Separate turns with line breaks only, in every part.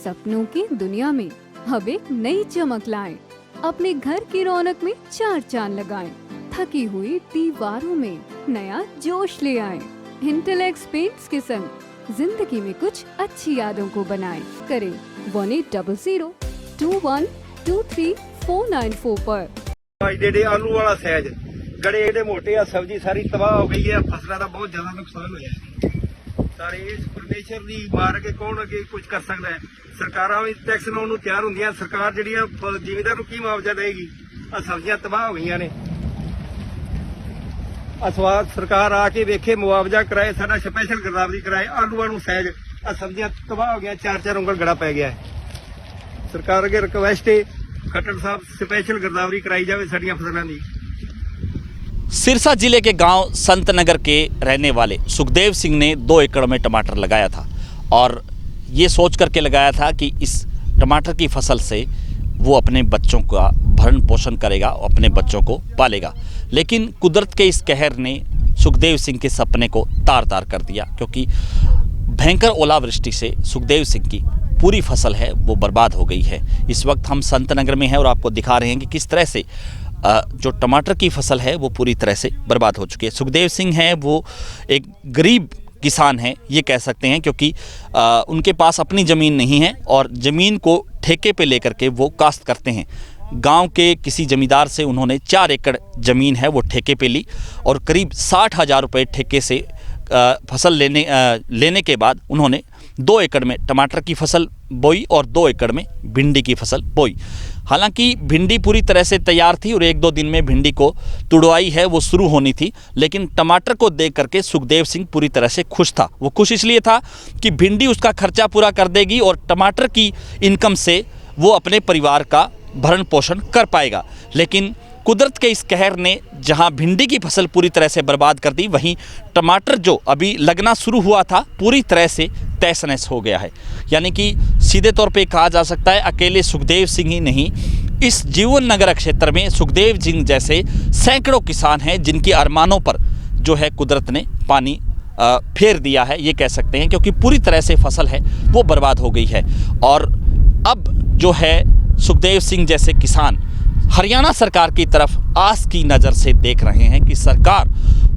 सपनों की दुनिया में अब एक नई चमक लाएं। अपने घर की रौनक में चार चांद लगाएं। थकी हुई दीवारों में नया जोश ले आएं। इंटेलेक्स पेंट्स के संग जिंदगी में कुछ अच्छी यादों को बनाएं। करें 180021239494 पर।
ਜਿਹੜੇ ਆਲੂ ਵਾਲਾ ਸਾਈਜ਼ ਗੜੇ ਇਹਦੇ ਮੋਟੇ ਆ ਸਬਜ਼ੀ ਸਾਰੀ ਤਬਾਹ ਹੋ ਗਈ ਹੈ ਫਸਲਾਂ ਦਾ ਬਹੁਤ ਜ਼ਿਆਦਾ ਨੁਕਸਾਨ ਹੋਇਆ ਸਾਰੇ ਇਸ ਪਰਮੇਸ਼ਰ ਦੀ ਮਾਰ ਕੇ ਕੌਣ ਅੱਗੇ ਕੁਝ ਕਰ ਸਕਦਾ ਹੈ ਸਰਕਾਰਾਂ ਵੀ ਟੈਕਸ ਲਾਉਣ ਨੂੰ ਤਿਆਰ ਹੁੰਦੀਆਂ ਸਰਕਾਰ ਜਿਹੜੀਆਂ ਜ਼ਿਮੀਂਦਾਰ ਨੂੰ ਕੀ ਮੁਆਵਜ਼ਾ ਦੇਗੀ ਆ ਸਬਜ਼ੀਆਂ ਤਬਾਹ ਹੋ ਗਈਆਂ ਨੇ ਅਸਵਾਦ ਸਰਕਾਰ ਆ ਕੇ ਵੇਖੇ ਮੁਆਵਜ਼ਾ ਕਰਾਏ ਸਾਡਾ ਸਪੈਸ਼ਲ ਗਿਰਦਾਵਰੀ ਕਰਾਏ ਆਲੂਆਂ ਨੂੰ ਸਾਈਜ਼ ਆ ਸਬਜ਼ੀਆਂ ਤਬਾਹ ਹੋ ਗਈਆਂ ਚਾਰ ਚਾਰ ਉਂਗਲ ਗੜਾ ਪੈ ਗਿਆ ਹੈ ਸਰਕਾਰ ਅੱਗੇ ਰਿਕਵੈਸਟ ਹੈ खट्टर साहब स्पेशल गिरदावरी कराई जाए साड़ियां फसलों की।
सिरसा जिले के गांव संतनगर के रहने वाले सुखदेव सिंह ने 2 एकड़ में टमाटर लगाया था और ये सोच करके लगाया था कि इस टमाटर की फसल से वो अपने बच्चों का भरण पोषण करेगा, अपने बच्चों को पालेगा। लेकिन कुदरत के इस कहर ने सुखदेव सिंह के सपने को तार तार कर दिया क्योंकि भयंकर ओलावृष्टि से सुखदेव सिंह की पूरी फसल है वो बर्बाद हो गई है। इस वक्त हम संतनगर में हैं और आपको दिखा रहे हैं कि किस तरह से जो टमाटर की फसल है वो पूरी तरह से बर्बाद हो चुकी है। सुखदेव सिंह हैं वो एक गरीब किसान हैं ये कह सकते हैं क्योंकि उनके पास अपनी ज़मीन नहीं है और ज़मीन को ठेके पे लेकर के वो काश्त करते हैं। गांव के किसी ज़मींदार से उन्होंने 4 एकड़ ज़मीन है वो ठेके पे ली और करीब 60,000 रुपये ठेके से फसल लेने के बाद उन्होंने 2 एकड़ में टमाटर की फसल बोई और 2 एकड़ में भिंडी की फसल बोई। हालांकि भिंडी पूरी तरह से तैयार थी और 1-2 दिन में भिंडी को तुड़वाई है वो शुरू होनी थी, लेकिन टमाटर को देख करके सुखदेव सिंह पूरी तरह से खुश था। वो खुश इसलिए था कि भिंडी उसका खर्चा पूरा कर देगी और टमाटर की इनकम से वो अपने परिवार का भरण पोषण कर पाएगा। लेकिन कुदरत के इस कहर ने जहां भिंडी की फसल पूरी तरह से बर्बाद कर दी, वहीं टमाटर जो अभी लगना शुरू हुआ था पूरी तरह से तहस नहस हो गया है। यानी कि सीधे तौर पे कहा जा सकता है अकेले सुखदेव सिंह ही नहीं, इस जीवन नगर क्षेत्र में सुखदेव सिंह जैसे सैकड़ों किसान हैं जिनके अरमानों पर जो है कुदरत ने पानी फेर दिया है ये कह सकते हैं, क्योंकि पूरी तरह से फसल है वो बर्बाद हो गई है। और अब जो है सुखदेव सिंह जैसे किसान हरियाणा सरकार की तरफ आस की नज़र से देख रहे हैं कि सरकार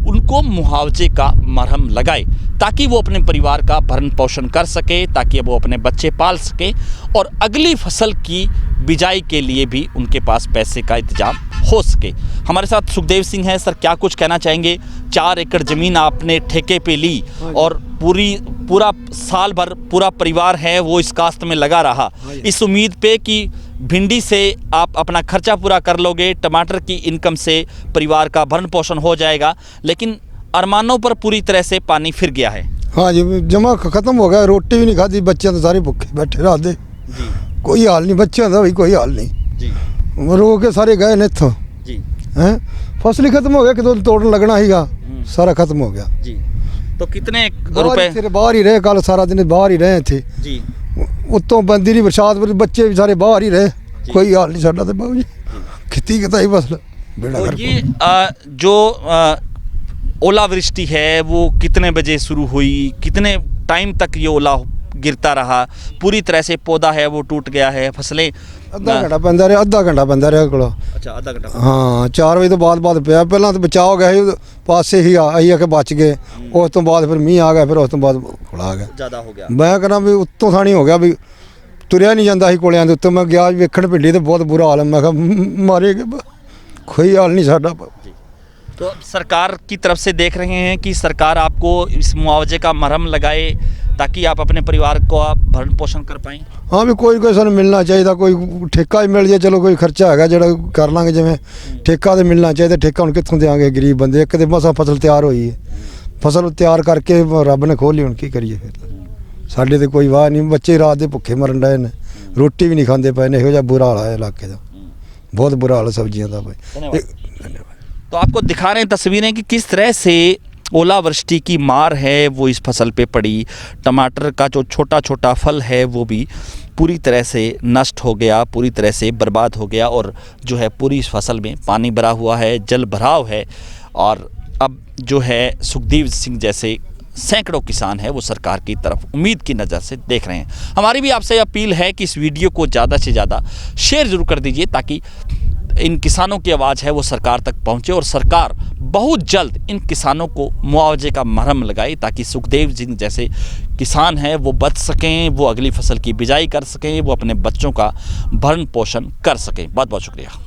उनको मुआवजे का मरहम लगाए ताकि वो अपने परिवार का भरण पोषण कर सके, ताकि वो अपने बच्चे पाल सके और अगली फसल की बिजाई के लिए भी उनके पास पैसे का इंतजाम हो सके। हमारे साथ सुखदेव सिंह हैं। सर, क्या कुछ कहना चाहेंगे? 4 एकड़ ज़मीन आपने ठेके पे ली और पूरा साल भर पूरा परिवार है वो इस काश्त में लगा रहा, इस उम्मीद पे कि भिंडी से आप अपना खर्चा पूरा कर लोगे, टमाटर की इनकम से परिवार का भरण पोषण हो जाएगा, लेकिन अरमानों पर पूरी तरह से पानी फिर गया है।
हाँ जी, जमा खत्म हो गया, रोटी भी नहीं खाती, बच्चे तो सारे भूखे बैठे रहते, कोई हाल नहीं, बच्चों का भी कोई हाल नहीं जी। रो के सारे गए ने इत्थों जी हैं, फसल ही खत्म हो गया, कि तोड़न लगना हीगा, सारा खत्म हो गया जी।
तो कितने रुपए?
बाहर ही रहे, कल सारा दिन बाहर ही रहे थे जी, उत्तों बंदी नहीं बरसात, बच्चे भी सारे बाहर ही रहे, कोई हाल नहीं साडा। तो बाबू जी खेती कताई फसल बेड़ा।
तो ये जो ओलावृष्टि है वो कितने बजे शुरू हुई, कितने टाइम तक ये ओला गिरता रहा? पूरी तरह से पौधा है वो टूट गया है, फसलें
आधा घंटा पैंदा रहा, आधा घंटा पैंदा रहा को।
अच्छा, आधा घंटा?
हाँ, 4 बजे तो बाद पिया, पहला तो बचाव गया पासे ही आई के बच गए, उस तो बाद फिर मीह आ गया, फिर उस तो बाद खड़ा गया, ज़्यादा हो गया। मैं कहना भी उत्तों थानी हो गया, भी तुरया नहीं जाता ही कोलियां दे उत्ते। मैं गया वेखण भिंडी तो बहुत बुरा हाल है, मैं कहा मारे कोई हाल नहीं साडा।
तो सरकार की तरफ से देख रहे हैं कि सरकार आपको इस मुआवजे का मरहम लगाए ताकि आप अपने परिवार को आप भरण पोषण कर पाएँ?
हाँ भी कोई सानू मिलना चाहिए, कोई ठेका ही मिल जाए, चलो कोई खर्चा है जो कर लाँगे, जिमें ठेका तो मिलना चाहिए। ठेका हम कितों देंगे गरीब बंदे, एक तो मसा फसल तैयार हुई है, फसल तैयार करके रब ने खोली, हूँ की करिए फिर साढ़े तो कोई वाह नहीं, बच्चे रात के भुखे मरन डे ने, रोटी भी नहीं खाते पे ने, यहो बुरा हाल है इलाके का, बहुत बुरा हाल है सब्जियों का भाई। धन्यवाद।
तो आपको दिखा रहे हैं तस्वीरें कि किस तरह से ओलावृष्टि की मार है वो इस फसल पे पड़ी। टमाटर का जो छोटा छोटा फल है वो भी पूरी तरह से नष्ट हो गया, पूरी तरह से बर्बाद हो गया और जो है पूरी इस फसल में पानी भरा हुआ है, जल भराव है। और अब जो है सुखदेव सिंह जैसे सैकड़ों किसान हैं वो सरकार की तरफ उम्मीद की नज़र से देख रहे हैं। हमारी भी आपसे अपील है कि इस वीडियो को ज़्यादा से ज़्यादा शेयर जरूर कर दीजिए ताकि इन किसानों की आवाज़ है वो सरकार तक पहुंचे और सरकार बहुत जल्द इन किसानों को मुआवजे का मरहम लगाए ताकि सुखदेव सिंह जैसे किसान हैं वो बच सकें, वो अगली फसल की बिजाई कर सकें, वो अपने बच्चों का भरण पोषण कर सकें। बहुत बहुत शुक्रिया।